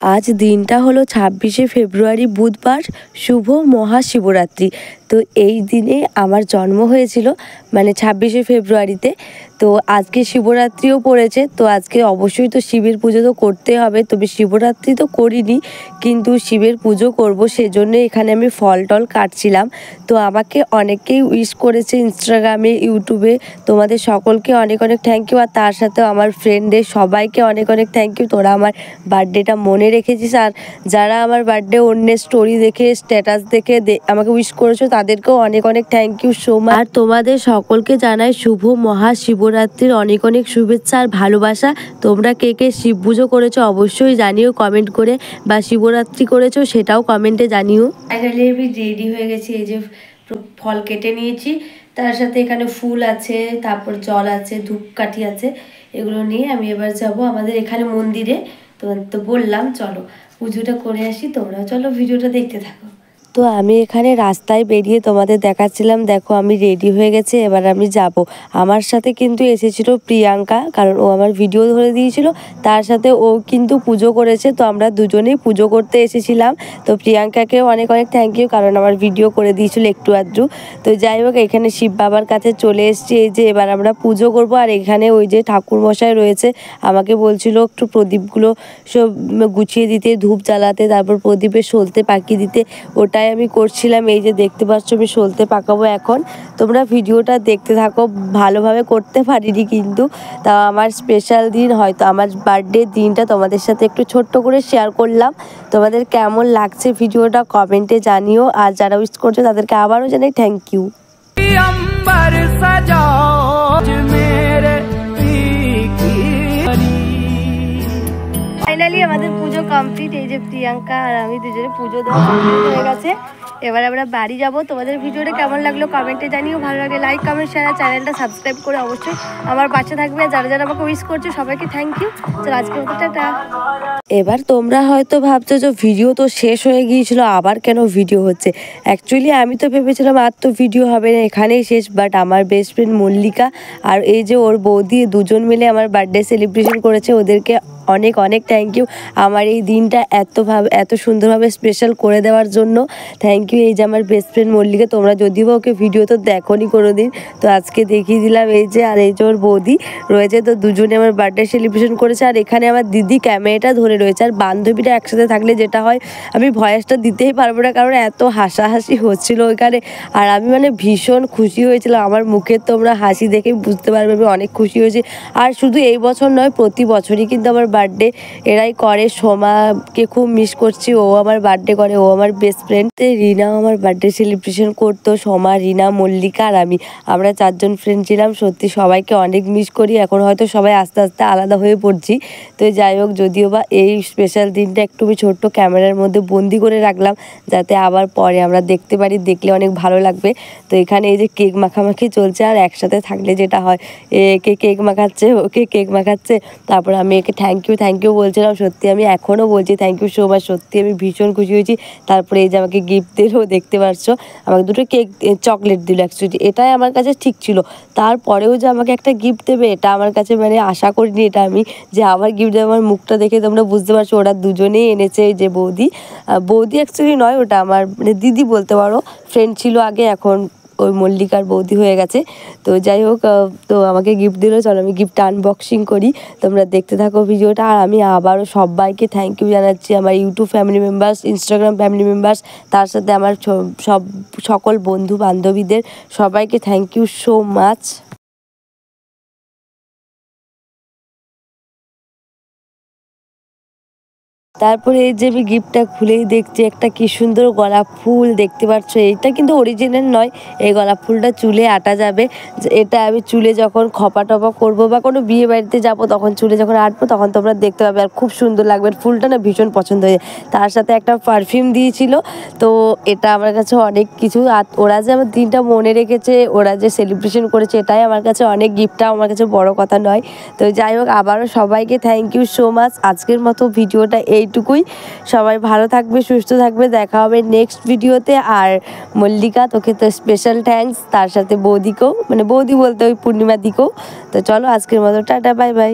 আজ দিনটা হলো 26শে ফেব্রুয়ারি বুধবার, শুভ মহাশিবরাত্রি। তো এই দিনে আমার জন্ম হয়েছিল, মানে 26শে ফেব্রুয়ারিতে। তো আজকে শিবরাত্রিও পড়েছে, তো আজকে অবশ্যই তো শিবের পুজো তো করতে হবে। তবে শিবরাত্রি তো করিনি, কিন্তু শিবের পুজো করব, সেজন্য এখানে আমি ফল টল কাটছিলাম। তো আমাকে অনেকেই উইশ করেছে ইনস্টাগ্রামে, ইউটিউবে। তোমাদের সকলকে অনেক অনেক থ্যাংক ইউ। আর তার সাথেও আমার ফ্রেন্ডদের সবাইকে অনেক অনেক থ্যাংক ইউ। তোরা আমার বার্থডেটা মনে রেখেছিস, আর যারা আমার বার্থডে অন্যের স্টোরি দেখে, স্ট্যাটাস দেখে আমাকে উইশ করেছো, তাদেরকেও অনেক অনেক থ্যাংক ইউ সো মাচ। আর তোমাদের সকলকে জানাই শুভ মহাশিবরাত্রির অনেক অনেক শুভেচ্ছা আর ভালোবাসা। তোমরা কে কে শিব পুজো করেছো অবশ্যই জানিও কমেন্ট করে, বা শিবরাত্রি করেছো সেটাও কমেন্টে জানিও। ফাইনালি আমি রেডি হয়ে গেছি। এই যে ফল কেটে নিয়েছি, তার সাথে এখানে ফুল আছে, তারপর জল আছে, ধূপকাঠি আছে। এগুলো নিয়ে আমি এবার যাব আমাদের এখানে মন্দিরে। তো বললাম চলো পুজোটা করে আসি, তোমরাও চলো ভিডিওটা দেখতে থাকো। তো আমি এখানে রাস্তায় বেরিয়ে তোমাদের দেখাচ্ছিলাম, দেখো আমি রেডি হয়ে গেছি, এবার আমি যাব। আমার সাথে কিন্তু এসেছিল প্রিয়াঙ্কা, কারণ ও আমার ভিডিও ধরে দিয়েছিল, তার সাথে ও কিন্তু পুজো করেছে। তো আমরা দুজনেই পুজো করতে এসেছিলাম। তো প্রিয়াঙ্কাকেও অনেক অনেক থ্যাংক ইউ, কারণ আমার ভিডিও করে দিয়েছিল একটু আধটু। তো যাই হোক, এখানে শিব বাবার কাছে চলে এসেছি। এই যে এবার আমরা পুজো করব। আর এখানে ওই যে ঠাকুরমশাই রয়েছে, আমাকে বলছিল একটু প্রদীপগুলো সব গুছিয়ে দিতে, ধূপ জ্বালাতে, তারপর প্রদীপে সলতে পাকিয়ে দিতে। ওটাই আমি করছিলাম। এই যে দেখতে পাচ্ছ আমি সলতে পাকাবো এখন। তোমরা ভিডিওটা দেখতে থাকো। ভালোভাবে করতে পারিনি, কিন্তু তা আমার স্পেশাল দিন, হয়তো আমার বার্থডে দিনটা তোমাদের সাথে একটু ছোট্ট করে শেয়ার করলাম। তোমাদের কেমন লাগছে ভিডিওটা কমেন্টে জানিও। আর যারা উইশ করছো তাদেরকে আবারও জানাই থ্যাংক ইউ। ফাইনালি আমাদের পুজো কমপ্লিট। এই যে প্রিয়াঙ্কা আর আমি দুজনে পুজো দেওয়া কমপ্লিট হয়ে গেছে। এবার আমরা বাড়ি যাব। তোমাদের ভিডিওটা কেমন লাগলো কমেন্টে জানিও। ভালো লাগলে লাইক, কমেন্ট, শেয়ার, চ্যানেলটা সাবস্ক্রাইব করে অবশ্যই আমার পাশে থাকবে। যারা যারা আমাকে উইশ করছো সবাইকে থ্যাংক ইউ। চলো আজকে মতো টাটা। এবার তোমরা হয়তো ভাবছো যে ভিডিও তো শেষ হয়ে গিয়েছিল, আবার কেন ভিডিও হচ্ছে। অ্যাকচুয়ালি আমি তো ভেবেছিলাম আর তো ভিডিও হবে না, এখানেই শেষ। বাট আমার বেস্ট ফ্রেন্ড মল্লিকা আর এই যে ওর বৌদি, দুজন মিলে আমার বার্থডে সেলিব্রেশন করেছে। ওদেরকে অনেক অনেক থ্যাংক ইউ আমার এই দিনটা এত সুন্দরভাবে স্পেশাল করে দেওয়ার জন্য। Thank you. এই যে আমার বেস্ট ফ্রেন্ড মল্লিকা, তোমরা যদিও বা ওকে ভিডিও তো দেখোনি কোনো দিন, তো আজকে দেখিয়ে দিলাম। এই যে আর এই যে ওর বৌদি রয়েছে, তো দুজনে আমার বার্থডে সেলিব্রেশন করেছে। আর এখানে আমার দিদি ক্যামেরাটা ধরে রয়েছে। আর বান্ধবীরা একসাথে থাকলে যেটা হয়, আমি ভয়েসটা দিতেই পারবো না, কারণ এত হাসাহাসি হচ্ছিল ওইখানে। আর আমি মানে ভীষণ খুশি হয়েছিলাম। আমার মুখের তোমরা হাসি দেখেই বুঝতে পারবে আমি অনেক খুশি হয়েছি। আর শুধু এই বছর নয়, প্রতি বছরই কিন্তু আমার বার্থডে এরাই করে। সোমাকে খুব মিস করছি, ও আমার বার্থডে করে, ও আমার বেস্ট ফ্রেন্ড। রিনাও আমার বার্থডে সেলিব্রেশন করতো। সোমা, রিনা, মল্লিকা আর আমরা চারজন ফ্রেন্ড ছিলাম। সত্যি সবাইকে অনেক মিস করি। এখন হয়তো সবাই আস্তে আস্তে আলাদা হয়ে পড়ছি। তো যাই হোক, যদিও বা এই স্পেশাল দিনটা একটু আমি ছোট্ট ক্যামেরার মধ্যে বন্দি করে রাখলাম, যাতে আবার পরে আমরা দেখতে পারি, দেখলে অনেক ভালো লাগবে। তো এখানে এই যে কেক মাখামাখি চলছে। আর একসাথে থাকলে যেটা হয়, একে কেক মাখাচ্ছে, ওকে কেক মাখাচ্ছে, তারপর আমি একে থ্যাংক ইউ বলছিলাম। সত্যি আমি এখনও বলছি থ্যাংক ইউ সো মাচ। সত্যি আমি ভীষণ খুশি হয়েছি। তারপরে এই যে আমাকে গিফট দিল, দেখতে পাচ্ছ, আমাকে দুটো কেক, চকলেট দিল। অ্যাকচুয়ালি এটাই আমার কাছে ঠিক ছিল। তারপরেও যে আমাকে একটা গিফট দেবে, এটা আমার কাছে মানে আশা করিনি। এটা আমি যে আবার গিফট দেবে, আমার মুখটা দেখে তোমরা বুঝতে পারছো। ওরা দুজনেই এনেছে। যে বৌদি অ্যাকচুয়ালি নয়, ওটা আমার মানে দিদি বলতে পারো, ফ্রেন্ড ছিল আগে, এখন ওই মল্লিকার বৌদি হয়ে গেছে। তো যাই হোক, তো আমাকে গিফট দিল। চলো আমি গিফটটা আনবক্সিং করি, তোমরা দেখতে থাকো ভিডিওটা। আর আমি আবারও সবাইকে থ্যাংক ইউ জানাচ্ছি, আমার YouTube family members, Instagram family members, তার সাথে আমার সকল বন্ধু বান্ধবীদের সবাইকে থ্যাংক ইউ সো মাচ। তারপরে এই যে আমি গিফটটা খুলেই দেখছি, একটা কি সুন্দর গোলাপ ফুল, দেখতে পাচ্ছ। এইটা কিন্তু অরিজিনাল নয়, এই গোলাপ ফুলটা চুলে আটা যাবে। এটা আমি চুলে যখন খপা টপা করবো বা কোনো বিয়ে বাড়িতে যাবো, তখন চুলে যখন আটবো, তখন তোমরা দেখতে পাবে। আর খুব সুন্দর লাগবে। ফুলটা না ভীষণ পছন্দ হয়েছে। তার সাথে একটা পারফিউম দিয়েছিল। তো এটা আমার কাছে অনেক কিছু। আর ওরা যে আমার দিনটা মনে রেখেছে, ওরা যে সেলিব্রেশন করেছে, এটাই আমার কাছে অনেক। গিফটটা আমার কাছে বড় কথা নয়। তো যাই হোক, আবারও সবাইকে থ্যাংক ইউ সো মাচ। আজকের মতো ভিডিওটা এইটুকুই। সবাই ভালো থাকবে, সুস্থ থাকবে। দেখা হবে নেক্সট ভিডিওতে। আর মল্লিকা, তোকে তো স্পেশাল থ্যাঙ্কস, তার সাথে বৌদিকেও, মানে বৌদি বলতে ওই পূর্ণিমা দিকেও। তো চলো আজকের মতো টাটা, বাই বাই।